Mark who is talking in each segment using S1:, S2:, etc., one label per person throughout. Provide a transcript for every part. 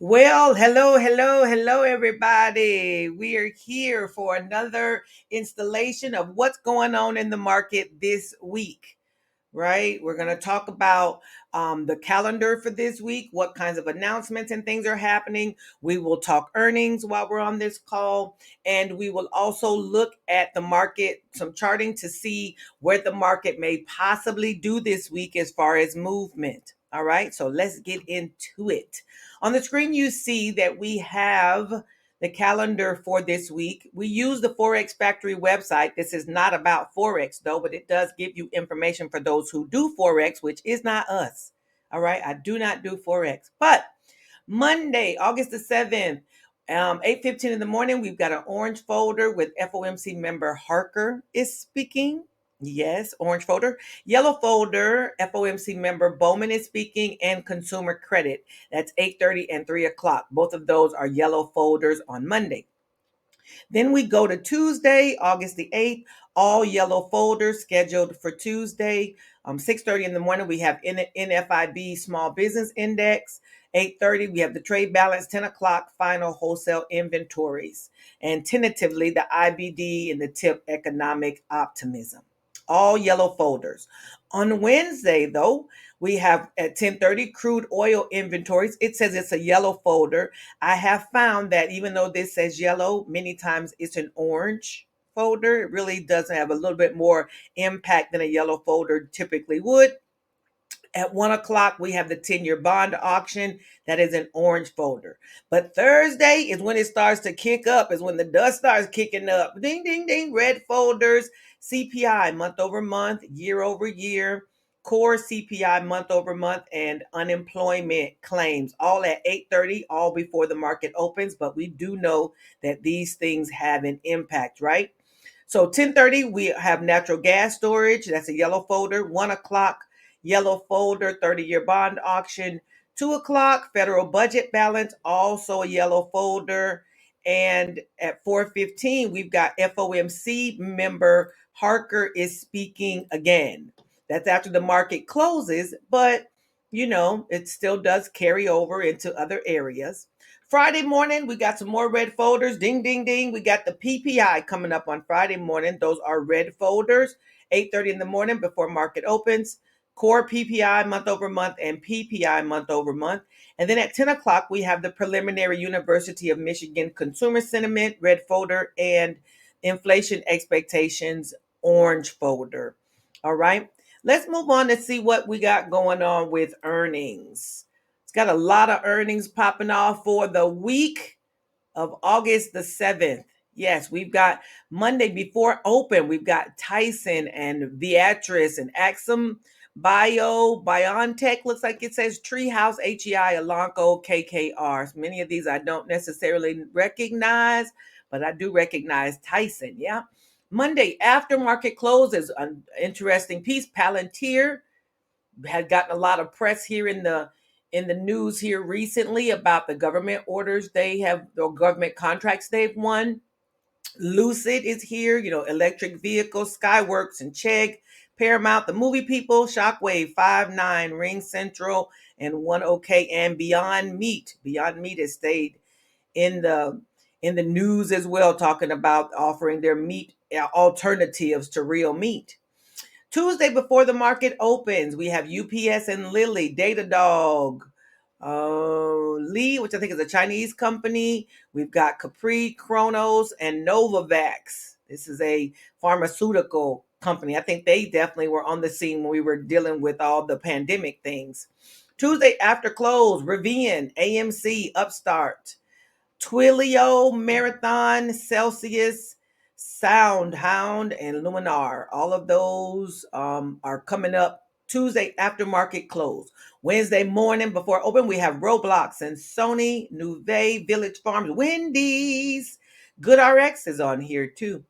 S1: Well, hello, everybody. We are here for another installation of what's going on in the market this week, right? We're going to talk about the calendar for this week, what kinds of announcements and things are happening. We will talk earnings while we're on this call, and we will also look at the market, some charting to see where the market may possibly do this week as far as movement. All right, so let's get into it. On the screen, you see that we have the calendar for this week. We use the Forex Factory website. This is not about Forex though, but it does give you information for those who do Forex, which is not us. All right. I do not do Forex, but Monday, August the 7th, 8:15 in the morning, we've got an orange folder with FOMC member Harker is speaking. Yes, orange folder. Yellow folder, FOMC member Bowman is speaking, and consumer credit. That's 8:30 and 3 o'clock. Both of those are yellow folders on Monday. Then we go to Tuesday, August the 8th, all yellow folders scheduled for Tuesday. 6:30 in the morning, we have NFIB Small Business Index. 8:30, we have the trade balance. 10 o'clock, final wholesale inventories. And tentatively, the IBD and the tip economic optimism. All yellow folders. On Wednesday, though, we have at 10:30 crude oil inventories. It says it's a yellow folder. I have found that even though this says yellow, many times it's an orange folder. It really doesn't have a little bit more impact than a yellow folder typically would. At 1 o'clock, we have the 10-year bond auction. That is an orange folder. But Thursday is when it starts to kick up, is when the dust starts kicking up. Ding, ding, ding, red folders, CPI month over month, year over year, core CPI month over month, and unemployment claims, all at 8:30, all before the market opens. But we do know that these things have an impact, right? So 10:30, we have natural gas storage. That's a yellow folder. 1 o'clock, yellow folder, 30-year bond auction. 2 o'clock, federal budget balance, also a yellow folder. And at 4:15, we've got FOMC member Harker is speaking again. That's after the market closes, but it still does carry over into other areas. Friday morning, we got some more red folders. Ding, ding, ding. We got the PPI coming up on Friday morning. Those are red folders. 8:30 in the morning before market opens. Core PPI month over month and PPI month over month. And then at 10 o'clock, we have the preliminary University of Michigan consumer sentiment, red folder, and inflation expectations, orange folder. All right. Let's move on to see what we got going on with earnings. It's got a lot of earnings popping off for the week of August the 7th. Yes, we've got Monday before open. We've got Tyson and Viatris and Axum BioNTech, looks like it says Treehouse, HEI, Elanco, KKR. Many of these I don't necessarily recognize, but I do recognize Tyson. Yeah. Monday after market closes, an interesting piece. Palantir had gotten a lot of press here in the news here recently about the government orders they have, or government contracts they've won. Lucid is here, electric vehicles, Skyworks and Chegg, Paramount, the movie people, Shockwave, 5-9, Ring Central, and 1OK, and Beyond Meat. Beyond Meat has stayed in the news as well, talking about offering their meat alternatives to real meat. Tuesday before the market opens, we have UPS and Lilly, Datadog, Lee, which I think is a Chinese company. We've got Capri, Kronos, and Novavax. This is a pharmaceutical company. I think they definitely were on the scene when we were dealing with all the pandemic things. Tuesday after close, Rivian, AMC, Upstart, Twilio, Marathon, Celsius, Soundhound, and Luminar. All of those are coming up Tuesday after market close. Wednesday morning before open, we have Roblox and Sony, Nuvei, Village Farms, Wendy's. GoodRx is on here too.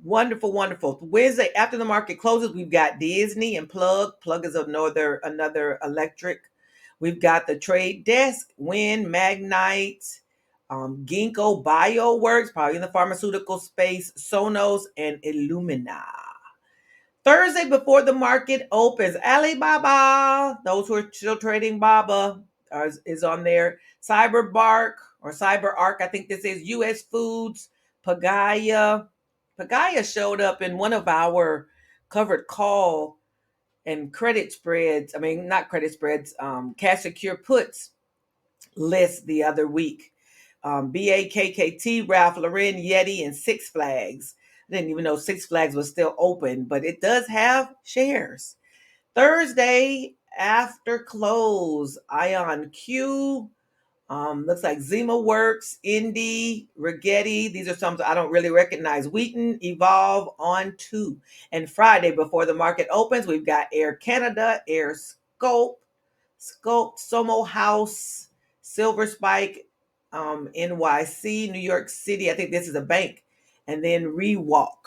S1: Wonderful, wonderful. Wednesday after the market closes, we've got Disney and Plug. Plug is another electric. We've got the Trade Desk, Win, Magnite, Ginkgo Bioworks, probably in the pharmaceutical space, Sonos, and Illumina. Thursday before the market opens, Alibaba, those who are still trading Baba, is on there. Cyberbark or CyberArk, I think this is US Foods, Pagaya. Pagaya showed up in one of our covered call and credit spreads. I mean, not credit spreads, cash secure puts list the other week. BAKKT, Ralph Lauren, Yeti, and Six Flags. I didn't even know Six Flags was still open, but it does have shares. Thursday after close, Ion Q, looks like Zima Works, Indy, Rigetti. These are some I don't really recognize. Wheaton, Evolve, On 2. And Friday before the market opens, we've got Air Canada, Air Sculpt, Somo House, Silver Spike, NYC, New York City. I think this is a bank. And then Rewalk.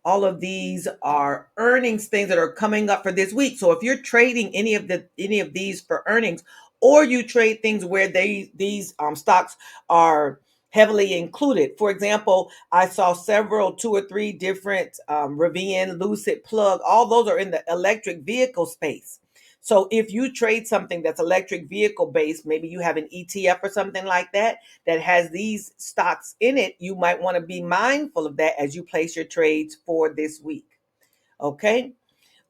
S1: All of these are earnings things that are coming up for this week. So if you're trading any of these for earnings, or you trade things where these stocks are heavily included. For example, I saw several, 2 or 3 different Rivian, Lucid, Plug. All those are in the electric vehicle space. So if you trade something that's electric vehicle based, maybe you have an ETF or something like that has these stocks in it, you might want to be mindful of that as you place your trades for this week. Okay,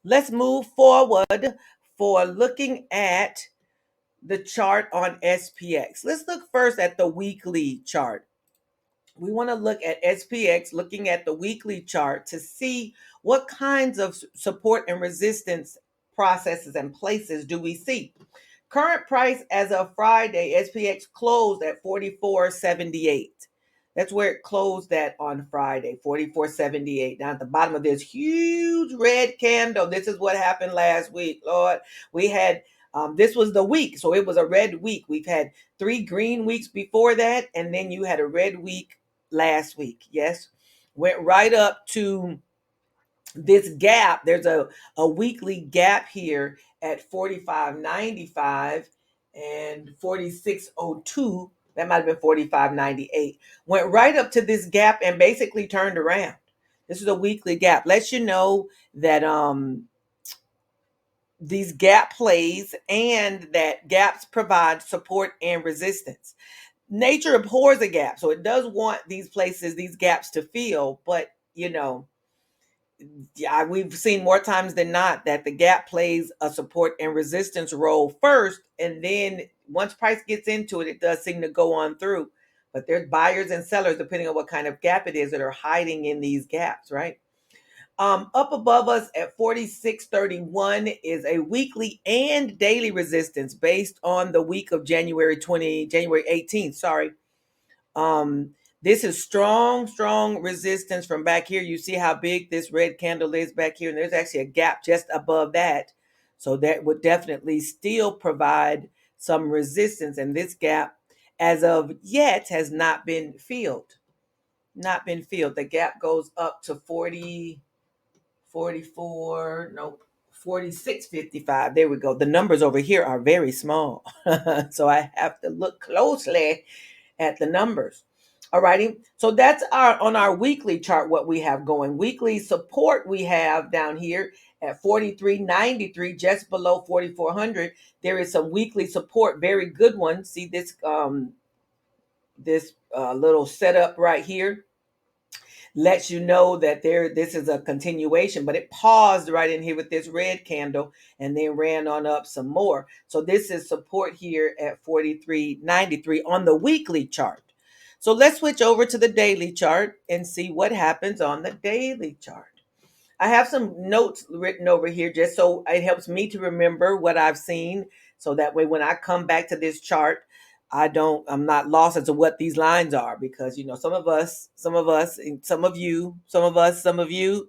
S1: let's move forward for looking at the chart on SPX. Let's look first at the weekly chart. We want to look at SPX, looking at the weekly chart to see what kinds of support and resistance processes and places do we see. Current price as of Friday, SPX closed at 44.78. That's where it closed at on Friday, 44.78. Down at the bottom of this huge red candle. This is what happened last week, Lord. We had this was the week, so it was a red week. We've had 3 green weeks before that, and then you had a red week last week. Yes, went right up to this gap. There's a weekly gap here at 45.95 and 46.02. That might have been 45.98. Went right up to this gap and basically turned around. This is a weekly gap. Lets you know that these gap plays and that gaps provide support and resistance. Nature abhors a gap, so it does want these places, these gaps to fill, but yeah, we've seen more times than not that the gap plays a support and resistance role first, and then once price gets into it, it does seem to go on through. But there's buyers and sellers, depending on what kind of gap it is, that are hiding in these gaps, right? Up above us at 46.31 is a weekly and daily resistance based on the week of January 18th. Sorry. This is strong resistance from back here. You see how big this red candle is back here, and there's actually a gap just above that. So that would definitely still provide some resistance. And this gap, as of yet, has not been filled. Not been filled. The gap goes up to 40, 44, no, 46.55. There we go. The numbers over here are very small. So I have to look closely at the numbers. All righty. So that's on our weekly chart, what we have going. Weekly support we have down here at 43.93, just below 4,400. There is some weekly support, very good one. See this little setup right here lets you know that this is a continuation, but it paused right in here with this red candle and then ran on up some more. So this is support here at 43.93 on the weekly chart. So let's switch over to the daily chart and see what happens on the daily chart. I have some notes written over here just so it helps me to remember what I've seen. So that way, when I come back to this chart, I'm not lost as to what these lines are, because, some of us, and some of you,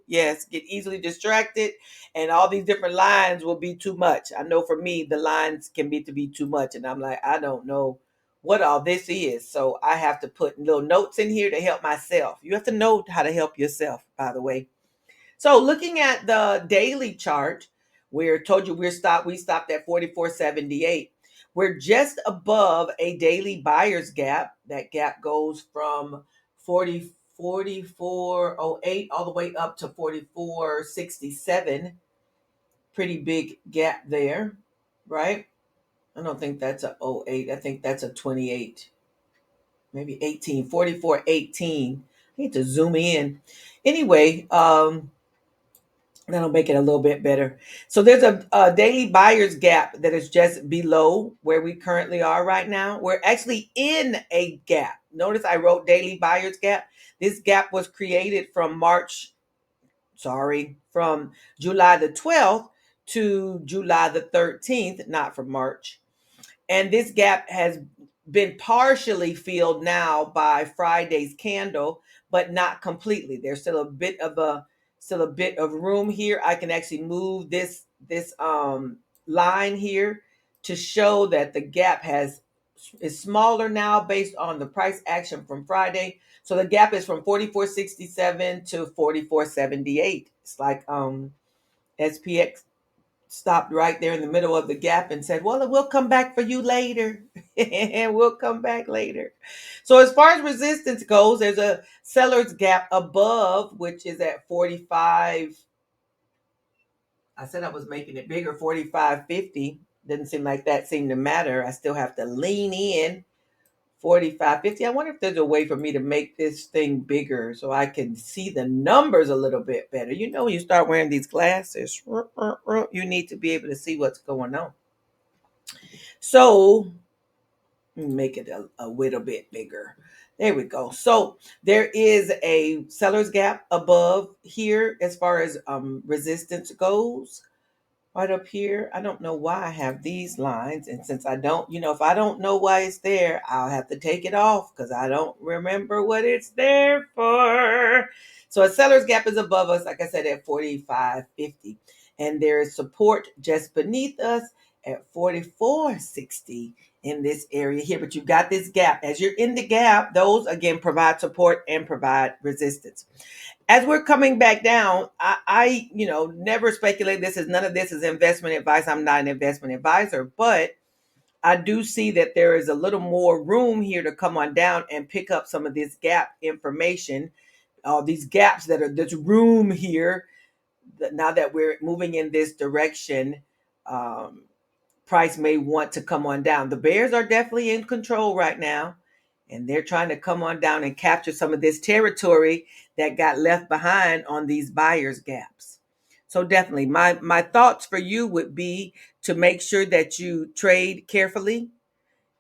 S1: yes, get easily distracted, and all these different lines will be too much. I know for me, the lines can be too much, and I'm like, I don't know what all this is. So I have to put little notes in here to help myself. You have to know how to help yourself, by the way. So looking at the daily chart, we stopped at 44.78. We're just above a daily buyer's gap. That gap goes from 44.08 all the way up to 44.67. Pretty big gap there, right? I don't think that's a '08. I think that's a 28, maybe 18, 44.18. I need to zoom in. Anyway, that'll make it a little bit better. So there's a daily buyer's gap that is just below where we currently are right now. We're actually in a gap. Notice I wrote daily buyer's gap. This gap was created from July the 12th to July the 13th, not from March. And this gap has been partially filled now by Friday's candle, but not completely. There's still a bit of room here. I can actually move this line here to show that the gap is smaller now based on the price action from Friday. So the gap is from 44.67 to 44.78. It's like SPX stopped right there in the middle of the gap and said, well, we'll come back for you later. And we'll come back later. So as far as resistance goes, there's a seller's gap above, which is at 45. I said I was making it bigger, 45.50. Didn't seem like that seemed to matter. I still have to lean in 45.50. I wonder if there's a way for me to make this thing bigger so I can see the numbers a little bit better. You know, when you start wearing these glasses, you need to be able to see what's going on. So make it a little bit bigger. There we go. So there is a seller's gap above here as far as resistance goes. Right up here. I don't know why I have these lines. And since I don't, if I don't know why it's there, I'll have to take it off because I don't remember what it's there for. So a seller's gap is above us, like I said, at 45.50. And there is support just beneath us at 44.60 in this area here. But you've got this gap. As you're in the gap, those again provide support and provide resistance. As we're coming back down, I never speculate. None of this is investment advice. I'm not an investment advisor, but I do see that there is a little more room here to come on down and pick up some of this gap information. These gaps there's room here. Now that we're moving in this direction, price may want to come on down. The bears are definitely in control right now, and they're trying to come on down and capture some of this territory that got left behind on these buyers gaps. So definitely my thoughts for you would be to make sure that you trade carefully,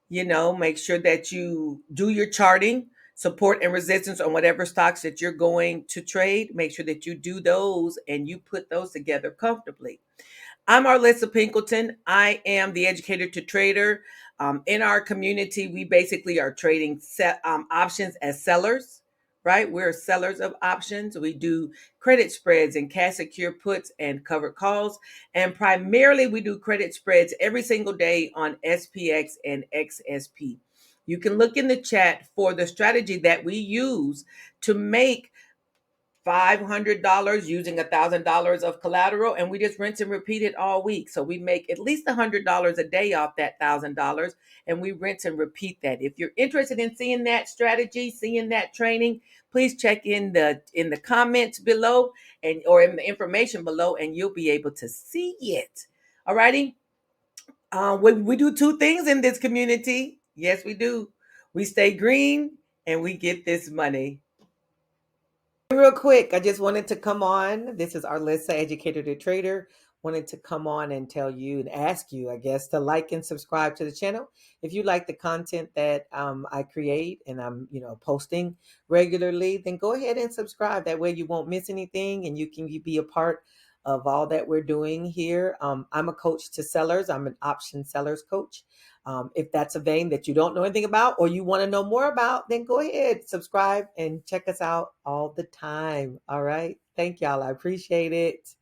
S1: make sure that you do your charting, support and resistance on whatever stocks that you're going to trade. Make sure that you do those and you put those together comfortably. I'm Arlissa Pinkelton. I am the educator to trader. In our community, we basically are trading options as sellers, right? We're sellers of options. We do credit spreads and cash secure puts and covered calls. And primarily, we do credit spreads every single day on SPX and XSP. You can look in the chat for the strategy that we use to make $500 using $1,000 of collateral, and we just rinse and repeat it all week. So we make at least $100 a day off that $1,000, and we rinse and repeat that. If you're interested in seeing that strategy, seeing that training, please check in the comments below or in the information below, and you'll be able to see it. All righty. We do two things in this community. Yes, we do. We stay green and we get this money. Real quick, I just wanted to come on. This is Arlissa, Educator to Trader. Wanted to come on and tell you and ask you, I guess, to like and subscribe to the channel. If you like the content that I create and I'm, posting regularly, then go ahead and subscribe. That way you won't miss anything and you can be a part of all that we're doing here. I'm a coach to sellers. I'm an option sellers coach. If that's a vein that you don't know anything about or you want to know more about, then go ahead, subscribe, and check us out all the time. All right. Thank y'all. I appreciate it.